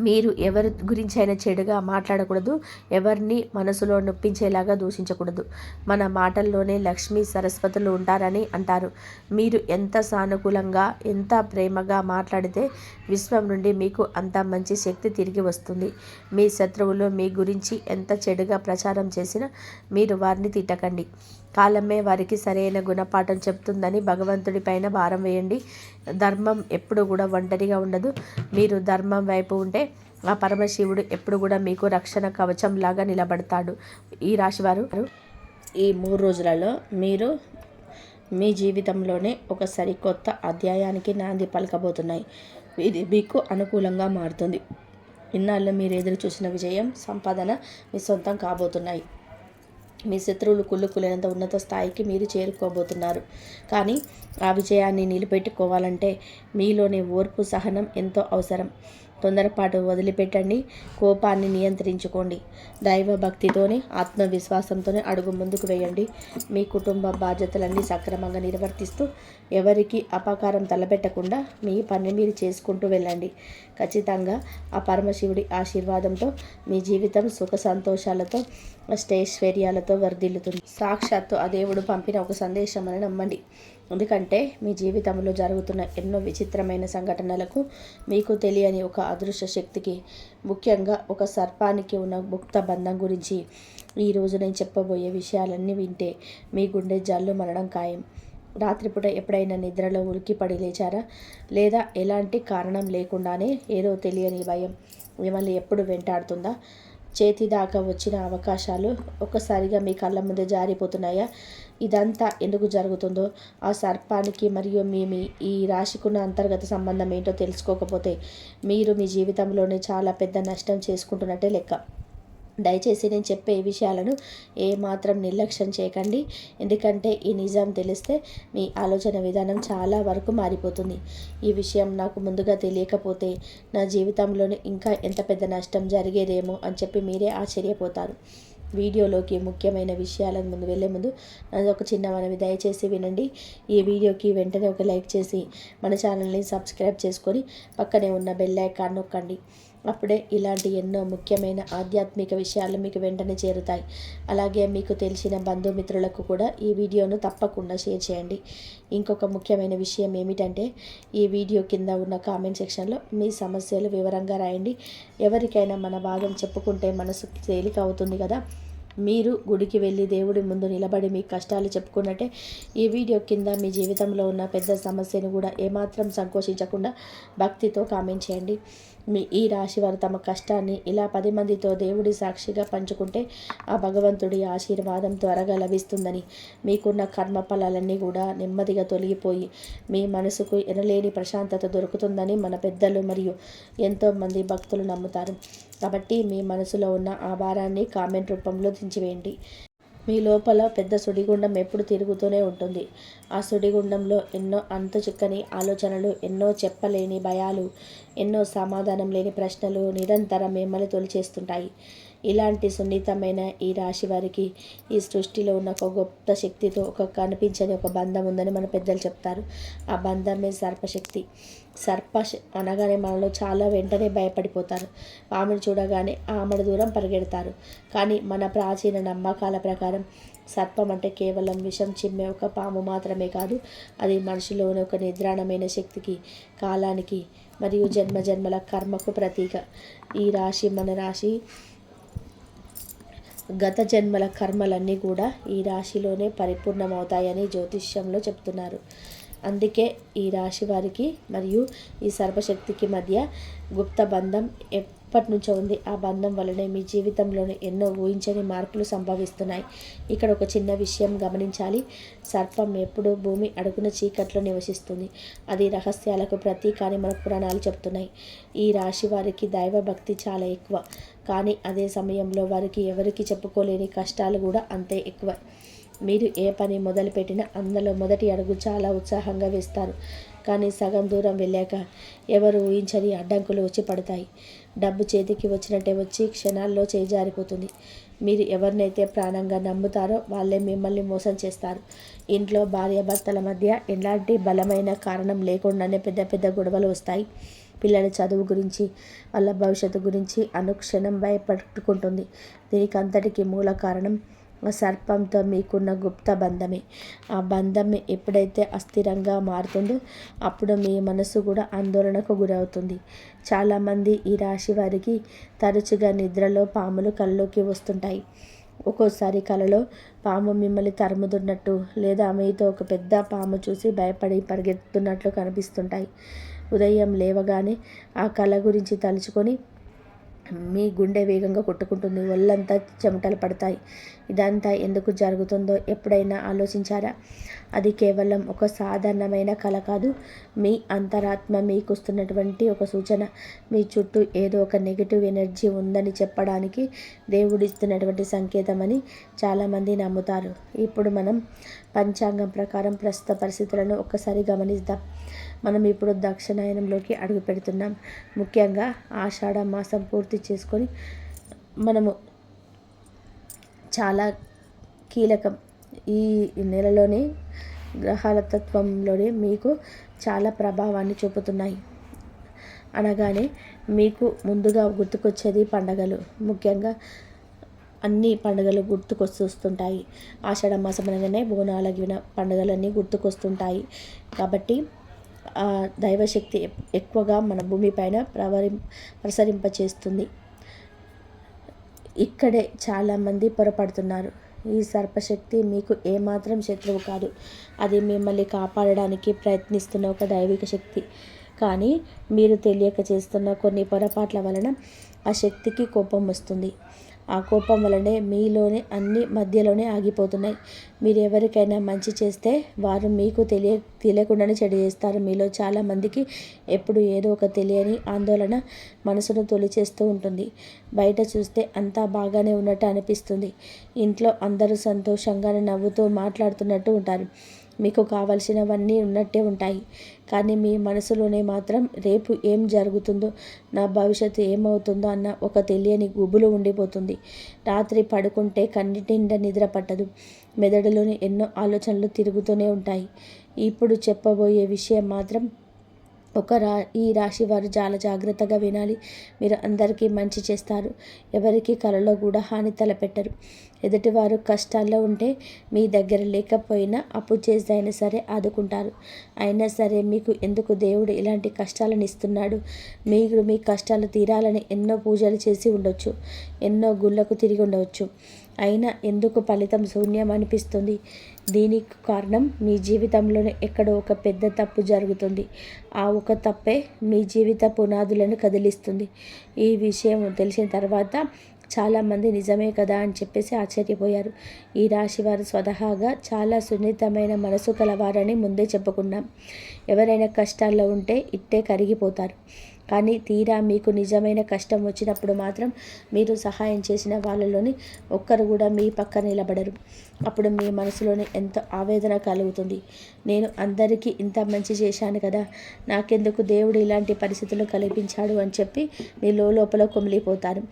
మీరు ఎవరి గురించి అయినా చెడుగా మాట్లాడకూడదు. ఎవరిని మనసులో నొప్పించేలాగా దూషించకూడదు. మన మాటల్లోనే లక్ష్మీ సరస్వతులు ఉంటారని అంటారు. మీరు ఎంత సానుకూలంగా, ఎంత ప్రేమగా మాట్లాడితే విశ్వం నుండి మీకు అంత మంచి శక్తి తిరిగి వస్తుంది. మీ శత్రువులు మీ గురించి ఎంత చెడుగా ప్రచారం చేసినా మీరు వారిని తిట్టకండి. కాలమే వారికి సరైన గుణపాఠం చెప్తుందని భగవంతుడి పైన భారం వేయండి. ధర్మం ఎప్పుడు కూడా ఒంటరిగా ఉండదు. మీరు ధర్మం వైపు ఉంటే ఆ పరమశివుడు ఎప్పుడు కూడా మీకు రక్షణ కవచం లాగా నిలబడతాడు. ఈ రాశివారు ఈ 3 రోజులలో మీరు మీ జీవితంలోనే ఒక సరికొత్త అధ్యాయానికి నాంది పలకబోతున్నాయి. ఇది మీకు అనుకూలంగా మారుతుంది. ఇన్నాళ్ళు మీరు ఎదురు చూసిన విజయం, సంపాదన మీ సొంతం కాబోతున్నాయి. మీ శత్రువులు కుళ్ళుకులేనంత ఉన్నత స్థాయికి మీరు చేరుకోబోతున్నారు. కానీ ఆ విజయాన్ని నిలబెట్టుకోవాలంటే మీలోని ఓర్పు, సహనం ఎంతో అవసరం. తొందరపాటు వదిలిపెట్టండి. కోపాన్ని నియంత్రించుకోండి. దైవ భక్తితోనే, ఆత్మవిశ్వాసంతోనే అడుగు ముందుకు వేయండి. మీ కుటుంబ బాధ్యతలన్నీ సక్రమంగా నిర్వర్తిస్తూ ఎవరికి అపకారం తలపెట్టకుండా మీ పని మీరు చేసుకుంటూ వెళ్ళండి. ఖచ్చితంగా ఆ పరమశివుడి ఆశీర్వాదంతో మీ జీవితం సుఖ సంతోషాలతో, అష్టైశ్వర్యాలతో వర్ధిల్లుతుంది. సాక్షాత్తు ఆ దేవుడు పంపిన ఒక సందేశం అని నమ్మండి. ఎందుకంటే మీ జీవితంలో జరుగుతున్న ఎన్నో విచిత్రమైన సంఘటనలకు మీకు తెలియని ఒక అదృశ్య శక్తికి, ముఖ్యంగా ఒక సర్పానికి ఉన్న ముక్త బంధం గురించి ఈరోజు నేను చెప్పబోయే విషయాలన్నీ వింటే మీ గుండె జల్లు మనడం ఖాయం. రాత్రిపూట ఎప్పుడైనా నిద్రలో ఉలిక్కిపడి లేచారా? లేదా ఎలాంటి కారణం లేకుండానే ఏదో తెలియని భయం మిమ్మల్ని ఎప్పుడు వెంటాడుతుందా? చేతి దాకా వచ్చిన అవకాశాలు ఒక్కసారిగా మీ కళ్ళ ముందే జారిపోతున్నాయా? ఇదంతా ఎందుకు జరుగుతుందో ఆ సర్పానికి మరియు మీ ఈ రాశికున్న అంతర్గత సంబంధం ఏంటో తెలుసుకోకపోతే మీరు మీ జీవితంలోనే చాలా పెద్ద నష్టం చేసుకుంటున్నట్టే లెక్క. దయచేసి నేను చెప్పే ఈ విషయాలను ఏమాత్రం నిర్లక్ష్యం చేయకండి. ఎందుకంటే ఈ నిజం తెలిస్తే మీ ఆలోచన విధానం చాలా వరకు మారిపోతుంది. ఈ విషయం నాకు ముందుగా తెలియకపోతే నా జీవితంలోనే ఇంకా ఎంత పెద్ద నష్టం జరిగేదేమో అని చెప్పి మీరే ఆశ్చర్యపోతారు. వీడియోలోకి ముఖ్యమైన విషయాలకు ముందు వెళ్ళే ముందు నాది ఒక చిన్న మనవి, దయచేసి వినండి. ఈ వీడియోకి వెంటనే ఒక లైక్ చేసి మన ఛానల్ని సబ్స్క్రైబ్ చేసుకొని పక్కనే ఉన్న బెల్ ఐకాన్ నొక్కండి. అప్పుడే ఇలాంటి ఎన్నో ముఖ్యమైన ఆధ్యాత్మిక విషయాలు మీకు వెంటనే చేరుతాయి. అలాగే మీకు తెలిసిన బంధుమిత్రులకు కూడా ఈ వీడియోను తప్పకుండా షేర్ చేయండి. ఇంకొక ముఖ్యమైన విషయం ఏమిటంటే ఈ వీడియో కింద ఉన్న కామెంట్ సెక్షన్లో మీ సమస్యలు వివరంగా రాయండి. ఎవరికైనా మన బాధను చెప్పుకుంటే మనసు తేలిక అవుతుంది కదా. మీరు గుడికి వెళ్ళి దేవుడి ముందు నిలబడి మీ కష్టాలు చెప్పుకున్నట్టే ఈ వీడియో కింద మీ జీవితంలో ఉన్న పెద్ద సమస్యను కూడా ఏమాత్రం సంకోచించకుండా భక్తితో కామెంట్ చేయండి. ఈ రాశి వారు తమ కష్టాన్ని ఇలా 10 మందితో దేవుడి సాక్షిగా పంచుకుంటే ఆ భగవంతుడి ఆశీర్వాదం త్వరగా లభిస్తుందని, మీకున్న కర్మ ఫలాలన్నీ కూడా నెమ్మదిగా తొలగిపోయి మీ మనసుకు ఎనలేని ప్రశాంతత దొరుకుతుందని మన పెద్దలు మరియు ఎంతోమంది భక్తులు నమ్ముతారు. కాబట్టి మీ మనసులో ఉన్న ఆ భారాన్ని కామెంట్ రూపంలో దించివేయండి. మీ లోపల పెద్ద సుడిగుండం ఎప్పుడు తిరుగుతూనే ఉంటుంది. ఆ సుడిగుండంలో ఎన్నో అంతుచిక్కని ఆలోచనలు, ఎన్నో చెప్పలేని భయాలు, ఎన్నో సమాధానం లేని ప్రశ్నలు నిరంతరం మిమ్మల్ని తొలిచేస్తుంటాయి. ఇలాంటి సున్నితమైన ఈ రాశి వారికి ఈ సృష్టిలో ఉన్న ఒక గొప్ప శక్తితో ఒక కనిపించని ఒక బంధం ఉందని మన పెద్దలు చెప్తారు. ఆ బంధమే సర్పశక్తి. అనగానే మనలో చాలా వెంటనే భయపడిపోతారు. పాముని చూడగానే ఆమడ దూరం పరిగెడతారు. కానీ మన ప్రాచీన నమ్మకాల ప్రకారం సర్పం అంటే కేవలం విషం చిమ్మే ఒక పాము మాత్రమే కాదు. అది మనిషిలోని ఒక నిద్రాణమైన శక్తికి, కాలానికి మరియు జన్మజన్మల కర్మకు ప్రతీక. ఈ రాశి మన రాశి గత జన్మల కర్మలన్నీ కూడా ఈ రాశిలోనే పరిపూర్ణమవుతాయని జ్యోతిష్యంలో చెప్తున్నారు. అందుకే ఈ రాశి వారికి మరియు ఈ సర్పశక్తికి మధ్య గుప్త బంధం ఎప్పటి నుంచో ఉంది. ఆ బంధం వల్లనే మీ జీవితంలోని ఎన్నో ఊహించని మార్పులు సంభవిస్తున్నాయి. ఇక్కడ ఒక చిన్న విషయం గమనించాలి. సర్పం ఎప్పుడూ భూమి అడుగున చీకట్లో నివసిస్తుంది. అది రహస్యాలకు ప్రతీక అని మన పురాణాలు చెప్తున్నాయి. ఈ రాశి వారికి దైవభక్తి చాలా ఎక్కువ. కానీ అదే సమయంలో వారికి ఎవరికి చెప్పుకోలేని కష్టాలు కూడా అంతే ఎక్కువ. మీరు ఏ పని మొదలుపెట్టినా అందులో మొదటి అడుగు చాలా ఉత్సాహంగా వేస్తారు. కానీ సగం దూరం వెళ్ళాక ఎవరు ఊహించని అడ్డంకులు వచ్చి పడతాయి. డబ్బు చేతికి వచ్చినట్టే వచ్చి క్షణాల్లో చేజారిపోతుంది. మీరు ఎవరినైతే ప్రాణంగా నమ్ముతారో వాళ్ళే మిమ్మల్ని మోసం చేస్తారు. ఇంట్లో భార్యాభర్తల మధ్య ఎలాంటి బలమైన కారణం లేకుండానే పెద్ద పెద్ద గొడవలు వస్తాయి. పిల్లల చదువు గురించి, వాళ్ళ భవిష్యత్తు గురించి అనుక్షణం భయపట్టుకుంటుంది. దీనికి అంతటికి మూల కారణం ఆ సర్పంతో మీకున్న గుప్త బంధమే. ఆ బంధం ఎప్పుడైతే అస్థిరంగా మారుతుందో అప్పుడు మీ మనసు కూడా ఆందోళనకు గురవుతుంది. చాలామంది ఈ రాశి వారికి తరచుగా నిద్రలో పాములు కల్లోకి వస్తుంటాయి. ఒక్కోసారి కలలో పాము మిమ్మల్ని తరుముతున్నట్టు లేదా మీతో ఒక పెద్ద పాము చూసి భయపడి పరిగెత్తుతున్నట్లు కనిపిస్తుంటాయి. ఉదయం లేవగానే ఆ కళ గురించి తలుచుకొని మీ గుండె వేగంగా కొట్టుకుంటుంది. ఒళ్ళంతా చెమటలు పడతాయి. ఇదంతా ఎందుకు జరుగుతుందో ఎప్పుడైనా ఆలోచించారా? అది కేవలం ఒక సాధారణమైన కళ కాదు. మీ అంతరాత్మ మీకు ఇస్తున్నటువంటి ఒక సూచన. మీ చుట్టూ ఏదో ఒక నెగిటివ్ ఎనర్జీ ఉందని చెప్పడానికి దేవుడిస్తున్నటువంటి సంకేతమని చాలామంది నమ్ముతారు. ఇప్పుడు మనం పంచాంగం ప్రకారం ప్రస్తుత పరిస్థితులను ఒక్కసారి గమనిద్దాం. మనం ఇప్పుడు దక్షిణాయనంలోకి అడుగు పెడుతున్నాం. ముఖ్యంగా ఆషాఢ మాసం పూర్తి చేసుకొని మనము చాలా కీలకం. ఈ నెలలోనే గ్రహాల తత్వంలోనే మీకు చాలా ప్రభావాన్ని చూపుతున్నాయి. అనగానే మీకు ముందుగా గుర్తుకొచ్చేది పండగలు. ముఖ్యంగా అన్ని పండుగలు గుర్తుకొస్తుంటాయి. ఆషాఢ మాసం అనగానే బోనాల పండుగలన్నీ గుర్తుకొస్తుంటాయి. కాబట్టి దైవశక్తి ఎక్కువగా మన భూమిపైన ప్రసరింపచేస్తుంది. ఇక్కడే చాలామంది పొరపడుతున్నారు. ఈ సర్పశక్తి మీకు ఏమాత్రం శత్రువు కాదు. అది మిమ్మల్ని కాపాడడానికి ప్రయత్నిస్తున్న ఒక దైవిక శక్తి. కానీ మీరు తెలియక చేస్తున్న కొన్ని పొరపాట్ల వలన ఆ శక్తికి కోపం వస్తుంది. ఆ కోపం వలనే మీలోనే అన్ని మధ్యలోనే ఆగిపోతున్నాయి. మీరు ఎవరికైనా మంచి చేస్తే వారు మీకు తెలియకుండానే చెడు చేస్తారు. మీలో చాలామందికి ఎప్పుడు ఏదో ఒక తెలియని ఆందోళన మనసును తొలిచేస్తూ ఉంటుంది. బయట చూస్తే అంతా బాగానే ఉన్నట్టు అనిపిస్తుంది. ఇంట్లో అందరూ సంతోషంగానే నవ్వుతూ మాట్లాడుతున్నట్టు ఉంటారు. మీకు కావలసినవన్నీ ఉన్నట్టే ఉంటాయి. కానీ మీ మనసులోనే మాత్రం రేపు ఏం జరుగుతుందో, నా భవిష్యత్తు ఏమవుతుందో అన్న ఒక తెలియని గుబులు ఉండిపోతుంది. రాత్రి పడుకుంటే కన్నిటి నిండా నిద్ర పట్టదు. మెదడులోని ఎన్నో ఆలోచనలు తిరుగుతూనే ఉంటాయి. ఇప్పుడు చెప్పబోయే విషయం మాత్రం ఈ రాశి వారు చాలా జాగ్రత్తగా వినాలి. మీరు అందరికీ మంచి చేస్తారు. ఎవరికి కలలో కూడా హాని తలపెట్టరు. ఎదుటివారు కష్టాల్లో ఉంటే మీ దగ్గర లేకపోయినా అప్పు చేసి అయినా సరే ఆదుకుంటారు. అయినా సరే మీకు ఎందుకు దేవుడు ఇలాంటి కష్టాలను ఇస్తున్నాడు? మీరు మీ కష్టాలు తీరాలని ఎన్నో పూజలు చేసి ఉండొచ్చు, ఎన్నో గుళ్ళకు తిరిగి ఉండవచ్చు. అయినా ఎందుకు ఫలితం శూన్యం అనిపిస్తుంది? దీనికి కారణం మీ జీవితంలోనే ఎక్కడో ఒక పెద్ద తప్పు జరుగుతుంది. ఆ ఒక తప్పే మీ జీవిత పునాదులను కదిలిస్తుంది. ఈ విషయం తెలిసిన తర్వాత చాలామంది నిజమే కదా అని చెప్పేసి ఆశ్చర్యపోయారు. ఈ రాశి వారు స్వతహాగా చాలా సున్నితమైన మనసు కలవారని ముందే చెప్పుకున్నాం. ఎవరైనా కష్టాల్లో ఉంటే ఇట్టే కరిగిపోతారు. కానీ తీరా మీకు నిజమైన కష్టం వచ్చినప్పుడు మాత్రం మీరు సహాయం చేసిన వాళ్ళలోని ఒక్కరు కూడా మీ పక్క నిలబడరు. అప్పుడు మీ మనసులోని ఎంతో ఆవేదన కలుగుతుంది. నేను అందరికీ ఇంత మంచి చేశాను కదా, నాకెందుకు దేవుడు ఇలాంటి పరిస్థితులు కల్పించాడు అని చెప్పి మీ లోపల కుమిలిపోతారు.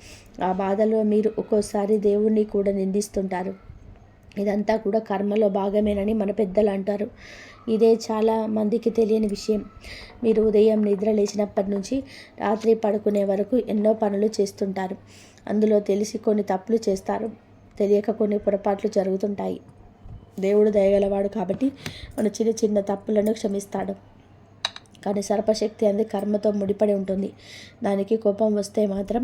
ఆ బాధలో మీరు ఒక్కోసారి దేవుణ్ణి కూడా నిందిస్తుంటారు. ఇదంతా కూడా కర్మలో భాగమేనని మన పెద్దలు అంటారు. ఇదే చాలా మందికి తెలియని విషయం. మీరు ఉదయం నిద్ర లేచినప్పటి నుంచి రాత్రి పడుకునే వరకు ఎన్నో పనులు చేస్తుంటారు. అందులో తెలిసి కొన్ని తప్పులు చేస్తారు, తెలియక కొన్ని పొరపాట్లు జరుగుతుంటాయి. దేవుడు దయగలవాడు కాబట్టి మన చిన్న చిన్న తప్పులను క్షమిస్తాడు. కానీ సర్పశక్తి అనేది కర్మతో ముడిపడి ఉంటుంది. దానికి కోపం వస్తే మాత్రం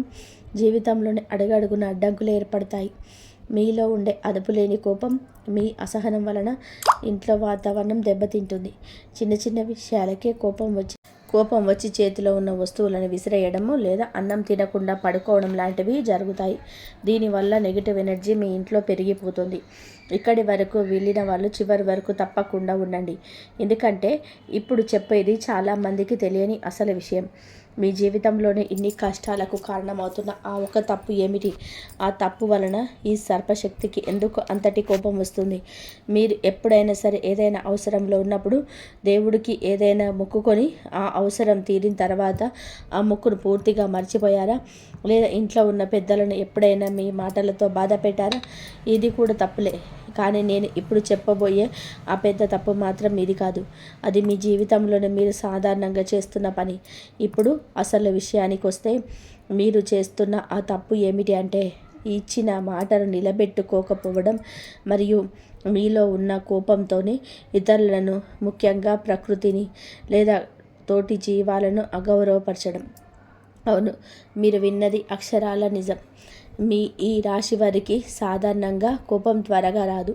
జీవితంలోని అడుగడుగున అడ్డంకులు ఏర్పడతాయి. మీలో ఉండే అదుపులేని కోపం, మీ అసహనం వలన ఇంట్లో వాతావరణం దెబ్బతింటుంది. చిన్న చిన్న విషయాలకే కోపం వచ్చి చేతిలో ఉన్న వస్తువులను విసిరేయడము లేదా అన్నం తినకుండా పడుకోవడం లాంటివి జరుగుతాయి. దీనివల్ల నెగిటివ్ ఎనర్జీ మీ ఇంట్లో పెరిగిపోతుంది. ఇక్కడి వరకు వెళ్ళిన వాళ్ళు చివరి వరకు తప్పకుండా ఉండండి. ఎందుకంటే ఇప్పుడు చెప్పేది చాలామందికి తెలియని అసలు విషయం. మీ జీవితంలోనే ఇన్ని కష్టాలకు కారణమవుతున్న ఆ ఒక తప్పు ఏమిటి? ఆ తప్పు వలన ఈ సర్పశక్తికి ఎందుకు అంతటి కోపం వస్తుంది? మీరు ఎప్పుడైనా సరే ఏదైనా అవసరంలో ఉన్నప్పుడు దేవుడికి ఏదైనా మొక్కుకొని ఆ అవసరం తీరిన తర్వాత ఆ మొక్కును పూర్తిగా మర్చిపోయారా? లేదా ఇంట్లో ఉన్న పెద్దలను ఎప్పుడైనా మీ మాటలతో బాధ పెట్టారా? ఇది కూడా తప్పులే. కానీ నేను ఇప్పుడు చెప్పబోయే ఆ పెద్ద తప్పు మాత్రం ఇది కాదు. అది మీ జీవితంలోనే మీరు సాధారణంగా చేస్తున్న పని. ఇప్పుడు అసలు విషయానికి వస్తే, మీరు చేస్తున్న ఆ తప్పు ఏమిటి అంటే ఇచ్చిన మాటను నిలబెట్టుకోకపోవడం మరియు మీలో ఉన్న కోపంతోనే ఇతరులను, ముఖ్యంగా ప్రకృతిని లేదా తోటి జీవాలను అగౌరవపరచడం. అవును, మీరు విన్నది అక్షరాల నిజం. ఈ రాశి వారికి సాధారణంగా కోపం త్వరగా రాదు.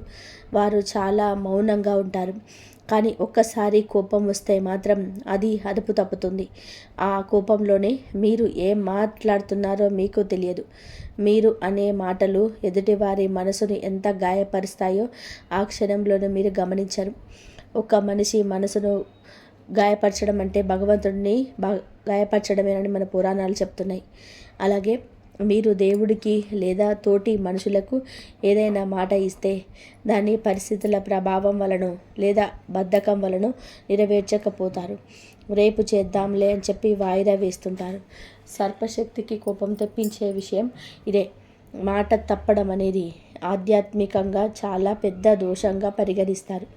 వారు చాలా మౌనంగా ఉంటారు. కానీ ఒక్కసారి కోపం వస్తే మాత్రం అది అదుపు తప్పుతుంది. ఆ కోపంలోనే మీరు ఏం మాట్లాడుతున్నారో మీకు తెలియదు. మీరు అనే మాటలు ఎదుటివారి మనసును ఎంత గాయపరుస్తాయో ఆ క్షణంలోనే మీరు గమనించరు. ఒక మనిషి మనసును గాయపరచడం అంటే భగవంతుడిని గాయపరచడమేనని మన పురాణాలు చెప్తున్నాయి. అలాగే మీరు దేవుడికి లేదా తోటి మనుషులకు ఏదైనా మాట ఇస్తే దాన్ని పరిస్థితుల ప్రభావం వలన లేదా బద్ధకం వలన నెరవేర్చకపోతారు. రేపు చేద్దాంలే అని చెప్పి వాయిదా వేస్తుంటారు. సర్పశక్తికి కోపం తెప్పించే విషయం ఇదే. మాట తప్పడం అనేది ఆధ్యాత్మికంగా చాలా పెద్ద దోషంగా పరిగణిస్తారు.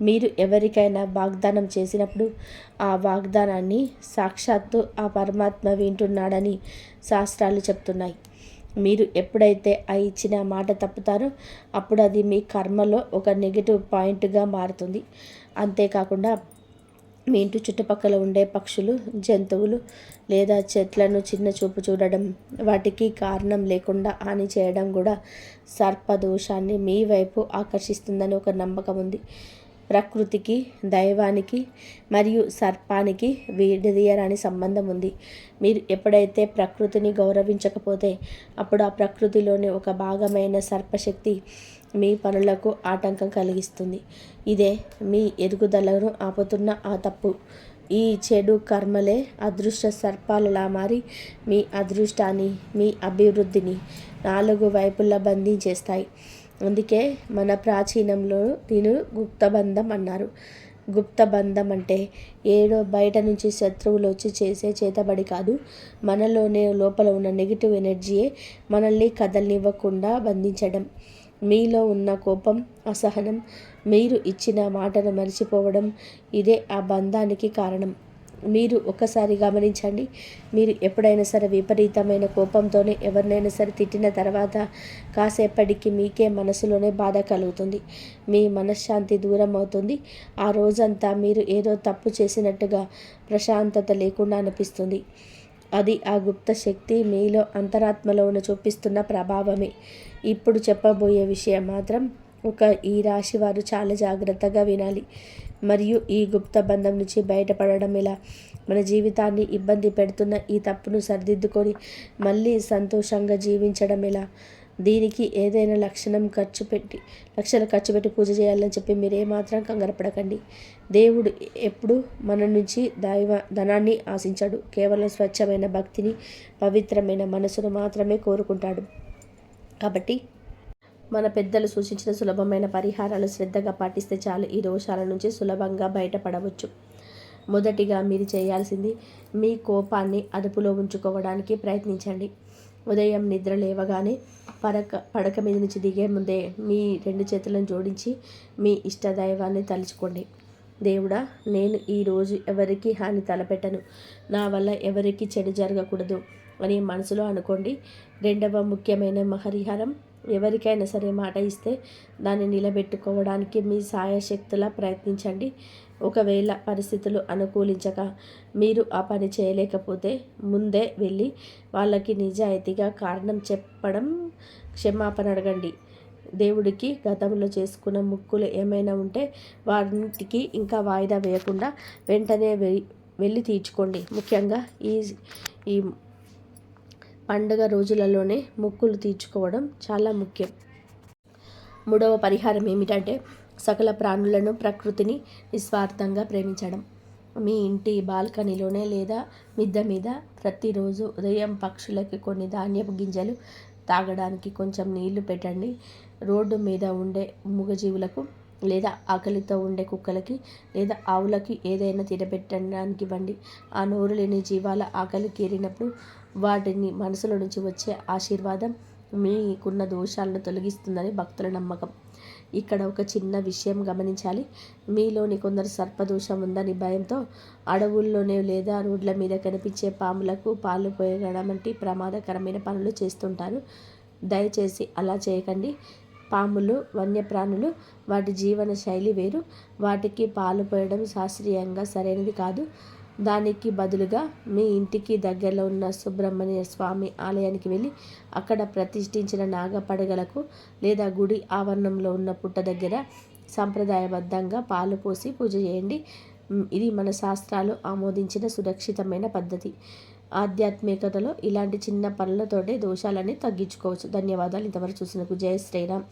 మీరు ఎవరికైనా వాగ్దానం చేసినప్పుడు ఆ వాగ్దానాన్ని సాక్షాత్తు ఆ పరమాత్మ వింటున్నాడని శాస్త్రాలు చెప్తున్నాయి. మీరు ఎప్పుడైతే ఆ ఇచ్చిన మాట తప్పుతారో అప్పుడు అది మీ కర్మలో ఒక నెగిటివ్ పాయింట్గా మారుతుంది. అంతేకాకుండా మీ ఇంటి చుట్టుపక్కల ఉండే పక్షులు, జంతువులు లేదా చెట్లను చిన్న చూపు చూడడం, వాటికి కారణం లేకుండా హాని చేయడం కూడా సర్పదోషాన్ని మీ వైపు ఆకర్షిస్తుందని ఒక నమ్మకం ఉంది. ప్రకృతికి, దైవానికి మరియు సర్పానికి విడదీయరాని సంబంధం ఉంది. మీరు ఎప్పుడైతే ప్రకృతిని గౌరవించకపోతే అప్పుడు ఆ ప్రకృతిలోని ఒక భాగమైన సర్పశక్తి మీ పనులకు ఆటంకం కలిగిస్తుంది. ఇదే మీ ఎదుగుదలను ఆపుతున్న ఆ తప్పు. ఈ చెడు కర్మలే అదృష్ట సర్పాలలా మారి మీ అదృష్టాన్ని, మీ అభివృద్ధిని 4 వైపులా బంధించేస్తాయి. అందుకే మన ప్రాచీనంలో దీని గుప్తబంధం అన్నారు. గుప్తబంధం అంటే ఏడో బయట నుంచి శత్రువులు వచ్చి చేసే చేతబడి కాదు, మనలోనే లోపల ఉన్న నెగిటివ్ ఎనర్జీయే మనల్ని కదలనివ్వకుండా బంధించడం. మీలో ఉన్న కోపం, అసహనం, మీరు ఇచ్చిన మాటను మర్చిపోవడం, ఇదే ఆ బంధానికి కారణం. మీరు ఒకసారి గమనించండి. మీరు ఎప్పుడైనా సరే విపరీతమైన కోపంతోనే ఎవరినైనా సరే తిట్టిన తర్వాత కాసేపటికి మీకే మనసులోనే బాధ కలుగుతుంది. మీ మనశ్శాంతి దూరం అవుతుంది. ఆ రోజంతా మీరు ఏదో తప్పు చేసినట్టుగా ప్రశాంతత లేకుండా అనిపిస్తుంది. అది ఆ గుప్త శక్తి మీలో అంతరాత్మలో ఉన్న చూపిస్తున్న ప్రభావమే. ఇప్పుడు చెప్పబోయే విషయం మాత్రం ఈ రాశి వారు చాలా జాగ్రత్తగా వినాలి. మరియు ఈ గుప్త బంధం నుంచి బయటపడడం ఎలా, మన జీవితాన్ని ఇబ్బంది పెడుతున్న ఈ తప్పును సరిదిద్దుకొని మళ్ళీ సంతోషంగా జీవించడం ఎలా, దీనికి ఏదైనా లక్షలు ఖర్చు పెట్టి పూజ చేయాలని చెప్పి మీరేమాత్రం కంగారపడకండి. దేవుడు ఎప్పుడు మన నుంచి ధనాన్ని ఆశించాడు. కేవలం స్వచ్ఛమైన భక్తిని, పవిత్రమైన మనసును మాత్రమే కోరుకుంటాడు. కాబట్టి మన పెద్దలు సూచించిన సులభమైన పరిహారాలు శ్రద్ధగా పాటిస్తే చాలు ఈ దోషాల నుంచి సులభంగా బయటపడవచ్చు. మొదటిగా మీరు చేయాల్సింది మీ కోపాన్ని అదుపులో ఉంచుకోవడానికి ప్రయత్నించండి. ఉదయం నిద్ర లేవగానే పడక మీద నుంచి దిగే ముందే మీ 2 చేతులను జోడించి మీ ఇష్టదైవాన్ని తలుచుకోండి. దేవుడా, నేను ఈరోజు ఎవరికి హాని తలపెట్టను, నా వల్ల ఎవరికి చెడు జరగకూడదు అని మనసులో అనుకోండి. 2వ ముఖ్యమైన పరిహారం, ఎవరికైనా సరే మాట ఇస్తే దాన్ని నిలబెట్టుకోవడానికి మీ సాయశక్తులా ప్రయత్నించండి. ఒకవేళ పరిస్థితులు అనుకూలించక మీరు ఆ పని చేయలేకపోతే ముందే వెళ్ళి వాళ్ళకి నిజాయితీగా కారణం చెప్పడం, క్షమాపణ అడగండి. దేవుడికి గతంలో చేసుకున్న ముక్కులు ఏమైనా ఉంటే వాటికి ఇంకా వాయిదా వేయకుండా వెంటనే వెళ్ళి తీర్చుకోండి. ముఖ్యంగా ఈ పండుగ రోజులలోనే మొక్కులు తీర్చుకోవడం చాలా ముఖ్యం. 3వ పరిహారం ఏమిటంటే సకల ప్రాణులను, ప్రకృతిని నిస్వార్థంగా ప్రేమించడం. మీ ఇంటి బాల్కనీలోనే లేదా మిద్దె మీద ప్రతిరోజు ఉదయం పక్షులకి కొన్ని ధాన్యపు గింజలు, తాగడానికి కొంచెం నీళ్లు పెట్టండి. రోడ్డు మీద ఉండే మూగజీవులకు లేదా ఆకలితో ఉండే కుక్కలకి లేదా ఆవులకి ఏదైనా తినబెట్టడానికి ఇవ్వండి. ఆ నోరు లేని జీవాల ఆకలి తీరినప్పుడు వాటిని మనసులో నుంచి వచ్చే ఆశీర్వాదం మీకున్న దోషాలను తొలగిస్తుందని భక్తుల నమ్మకం. ఇక్కడ ఒక చిన్న విషయం గమనించాలి. మీలోని కొందరు సర్పదోషం ఉందని భయంతో అడవుల్లోనే లేదా రోడ్ల మీద కనిపించే పాములకు పాలు పోయడం వంటి ప్రమాదకరమైన పనులు చేస్తుంటారు. దయచేసి అలా చేయకండి. పాములు వన్యప్రాణులు, వాటి జీవన శైలి వేరు. వాటికి పాలు పోయడం శాస్త్రీయంగా సరైనది కాదు. దానికి బదులుగా మీ ఇంటికి దగ్గరలో ఉన్న సుబ్రహ్మణ్య స్వామి ఆలయానికి వెళ్ళి అక్కడ ప్రతిష్ఠించిన నాగపడగలకు లేదా గుడి ఆవరణంలో ఉన్న పుట్ట దగ్గర సంప్రదాయబద్ధంగా పాలు పోసి పూజ చేయండి. ఇది మన శాస్త్రాలు ఆమోదించిన సురక్షితమైన పద్ధతి. ఆధ్యాత్మికతలో ఇలాంటి చిన్న పనులతోటే దోషాలన్నీ తగ్గించుకోవచ్చు. ధన్యవాదాలు. ఇంతవరకు చూసినందుకు జై శ్రీరామ్.